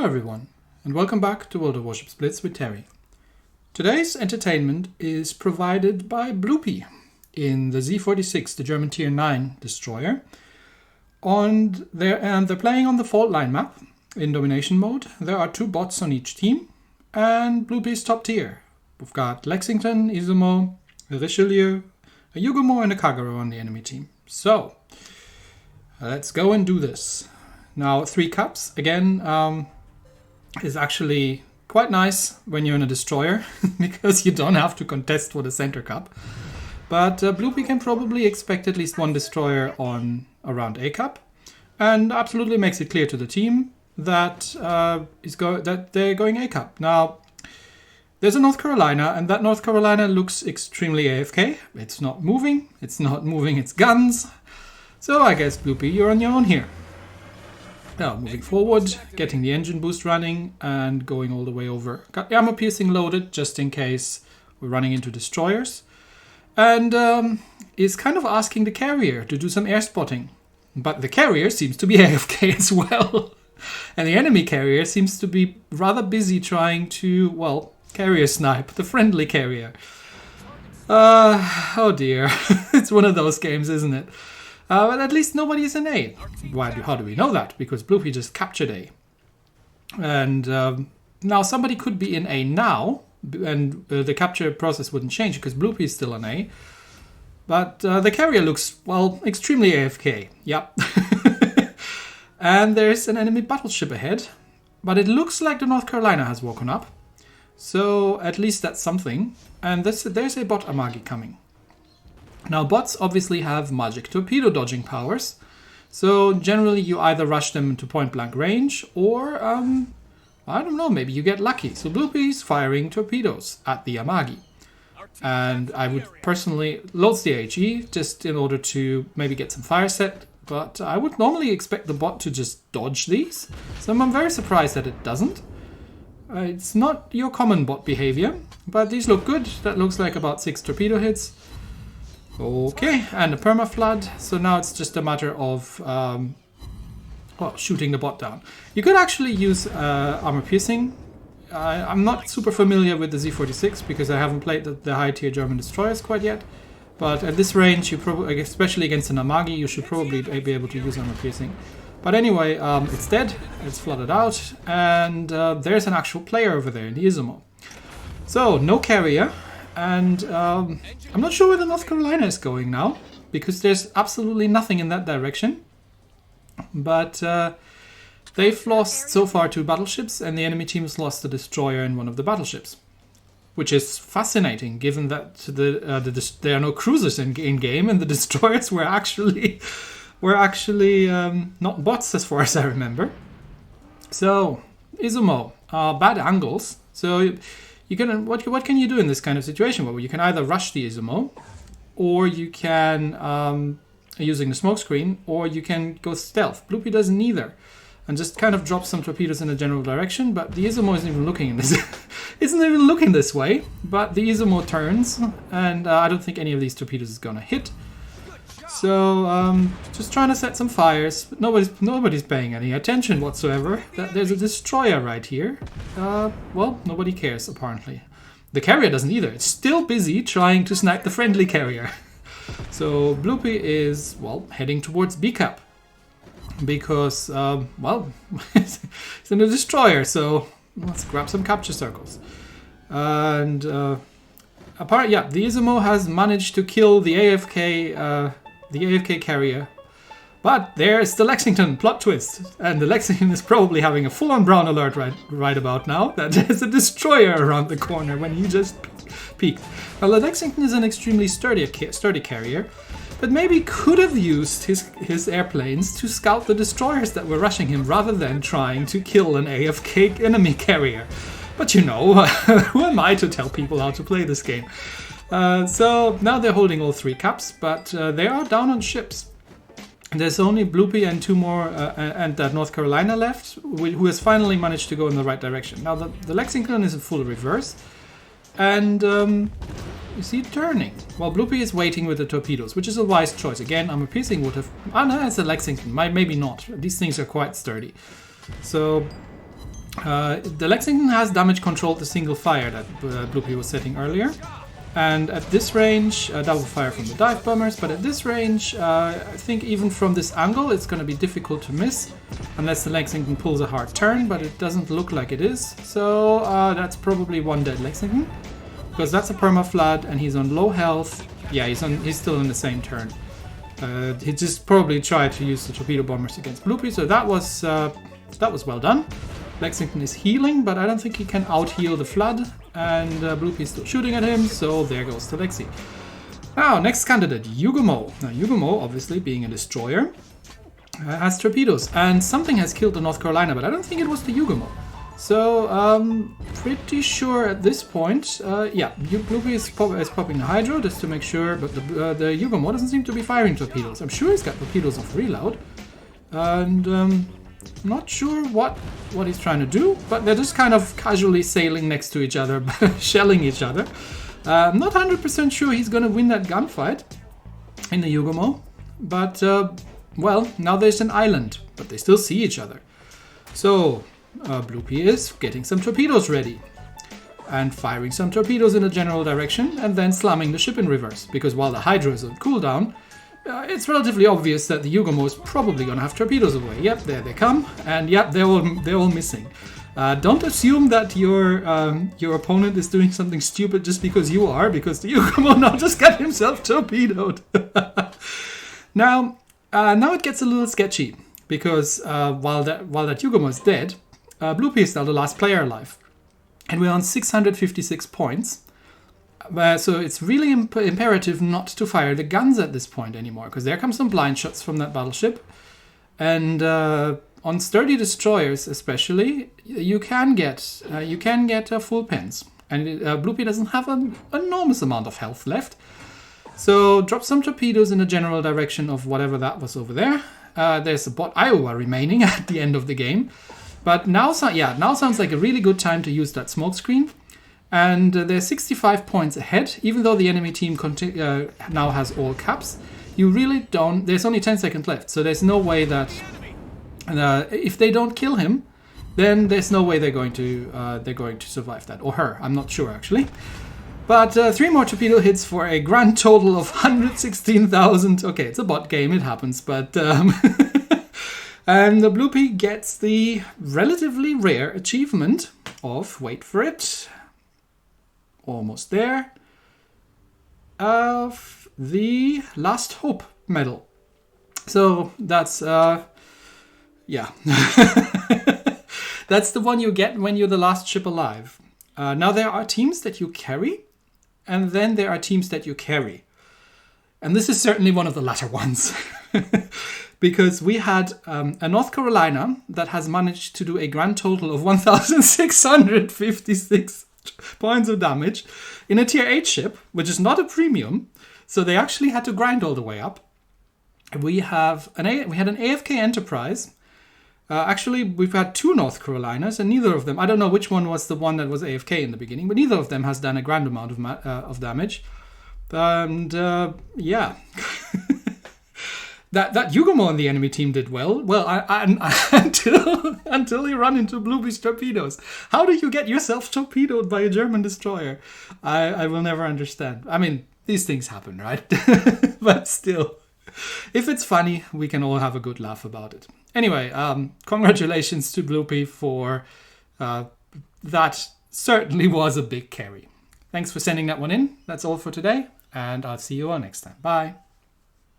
Hello everyone, and welcome back to World of Warships Blitz with Terry. Today's entertainment is provided by Bloopy in the Z-46, the German Tier 9 destroyer. And they're playing on the fault line map in domination mode. There are 2 bots on each team, and Bloopy's top tier. We've got Lexington, Izumo, a Richelieu, a Yugumo, and a Kagero on the enemy team. So, let's go and do this. Now, 3 cups, again, is actually quite nice when you're in a destroyer, because you don't have to contest for the center cup. But Bloopy can probably expect at least 1 destroyer on around A cup, and absolutely makes it clear to the team that they're going A cup. Now, there's a North Carolina, and that North Carolina looks extremely AFK. It's not moving its guns. So I guess, Bloopy, you're on your own here. Now, moving forward, getting the engine boost running, and going all the way over. Got the armor piercing loaded, just in case we're running into destroyers. And is kind of asking the carrier to do some air spotting. But the carrier seems to be AFK as well. And the enemy carrier seems to be rather busy trying to, well, carrier snipe the friendly carrier. Oh dear. It's one of those games, isn't it? But at least nobody is in A. How do we know that? Because Bloopy just captured A. And now somebody could be in A now, and the capture process wouldn't change because Bloopy is still in A. But the carrier looks, well, extremely AFK. Yep. And there's an enemy battleship ahead. But it looks like the North Carolina has woken up. So at least that's something. And there's a bot Amagi coming. Now, bots obviously have magic torpedo dodging powers, so generally you either rush them into point-blank range, or, I don't know, maybe you get lucky. So Bloopy's firing torpedoes at the Amagi. And I would personally load the HE just in order to maybe get some fire set, but I would normally expect the bot to just dodge these, so I'm very surprised that it doesn't. It's not your common bot behavior, but these look good. That looks like about 6 torpedo hits. Okay, and a perma-flood, so now it's just a matter of shooting the bot down. You could actually use armor piercing. I'm not super familiar with the Z-46 because I haven't played the high-tier German destroyers quite yet. But at this range, you probably, especially against an Amagi, you should probably be able to use armor piercing. But anyway, it's dead, it's flooded out, and there's an actual player over there in the Izumo. So, no carrier. And I'm not sure where the North Carolina is going now, because there's absolutely nothing in that direction. But they've lost so far 2 battleships, and the enemy team's lost a destroyer in one of the battleships. Which is fascinating, given that there are no cruisers in game, and the destroyers were actually not bots as far as I remember. So, Izumo, bad angles. So what can you do in this kind of situation? Well, you can either rush the Izumo, or you can, using the smokescreen, or you can go stealth. Bloopy does neither, and just kind of drops some torpedoes in a general direction, but the Izumo isn't even looking in this isn't even looking this way, but the Izumo turns, and I don't think any of these torpedoes is gonna hit. So, just trying to set some fires, but nobody's paying any attention whatsoever. There's a destroyer right here. Well, nobody cares, apparently. The carrier doesn't either. It's still busy trying to snipe the friendly carrier. So, Bloopy is, well, heading towards B Cup. Because, well, it's in a destroyer, so let's grab some capture circles. And, the Izumo has managed to kill the AFK carrier. But there's the Lexington, plot twist. And the Lexington is probably having a full-on brown alert right about now. That there's a destroyer around the corner when you just peeked. Now, the Lexington is an extremely sturdy carrier, but maybe could have used his airplanes to scout the destroyers that were rushing him rather than trying to kill an AFK enemy carrier. But you know, who am I to tell people how to play this game? So now they're holding all 3 cups, but they are down on ships. There's only Bloopy and 2 more, and that North Carolina left, who has finally managed to go in the right direction. Now the Lexington is in full reverse, and you see it turning. While Bloopy is waiting with the torpedoes, which is a wise choice. Again, armor piercing would have... no, it's a Lexington. Maybe not. These things are quite sturdy. So The Lexington has damage controlled the single fire that Bloopy was setting earlier. And at this range, double fire from the dive bombers, but at this range, I think even from this angle, it's going to be difficult to miss, unless the Lexington pulls a hard turn, but it doesn't look like it is. So that's probably one dead Lexington, because that's a perma-flood, and he's on low health. Yeah, he's still in the same turn. He just probably tried to use the torpedo bombers against Bloopy, so that was well done. Lexington is healing, but I don't think he can out-heal the flood. And Bloopy is still shooting at him, so there goes to Lexi. Now, next candidate, Yugumo. Now, Yugumo, obviously being a destroyer, has torpedoes. And something has killed the North Carolina, but I don't think it was the Yugumo. So, pretty sure at this point, yeah, Bloopy is popping the Hydro just to make sure, but the Yugumo doesn't seem to be firing torpedoes. I'm sure he's got torpedoes off reload. And not sure what he's trying to do, but they're just kind of casually sailing next to each other, shelling each other. I'm not 100% sure he's going to win that gunfight in the Yugumo, but, well, now there's an island, but they still see each other. So, Bloopy is getting some torpedoes ready, and firing some torpedoes in a general direction, and then slamming the ship in reverse, because while the Hydro is on cooldown, it's relatively obvious that the Yugumo is probably going to have torpedoes away. Yep, there they come, and yep, they're all missing. Don't assume that your opponent is doing something stupid just because you are, because the Yugumo now just got himself torpedoed. Now it gets a little sketchy, because while that Yugumo is dead, Bloopy is still the last player alive, and we're on 656 points. So it's really imperative not to fire the guns at this point anymore, because there come some blind shots from that battleship. And on sturdy destroyers especially, you can get full pens. And Bloopy doesn't have an enormous amount of health left. So drop some torpedoes in the general direction of whatever that was over there. There's a bot Iowa remaining at the end of the game. But now sounds like a really good time to use that smoke screen. And they're 65 points ahead, even though the enemy team now has all caps. You really don't. There's only 10 seconds left, so there's no way that if they don't kill him, then there's no way they're going to survive that, or her. I'm not sure actually. But 3 more torpedo hits for a grand total of 116,000. Okay, it's a bot game, it happens, but and the Bloopy gets the relatively rare achievement of, wait for it, almost there, of the Last Hope medal. So that's yeah. That's the one you get when you're the last ship alive. Now there are teams that you carry, and then there are teams that you carry. And this is certainly one of the latter ones. Because we had a North Carolina that has managed to do a grand total of 1,656 points of damage in a tier 8 ship, which is not a premium, so they actually had to grind all the way up. We had an AFK Enterprise. Actually, we've had 2 North Carolinas, and neither of them, I don't know which one was the one that was AFK in the beginning, but neither of them has done a grand amount of damage. And yeah. That Yugumo on the enemy team did well. Well, until he ran into Bloopy's torpedoes. How do you get yourself torpedoed by a German destroyer? I will never understand. I mean, these things happen, right? But still, if it's funny, we can all have a good laugh about it. Anyway, congratulations to Bloopy for that. Certainly was a big carry. Thanks for sending that one in. That's all for today, and I'll see you all next time. Bye.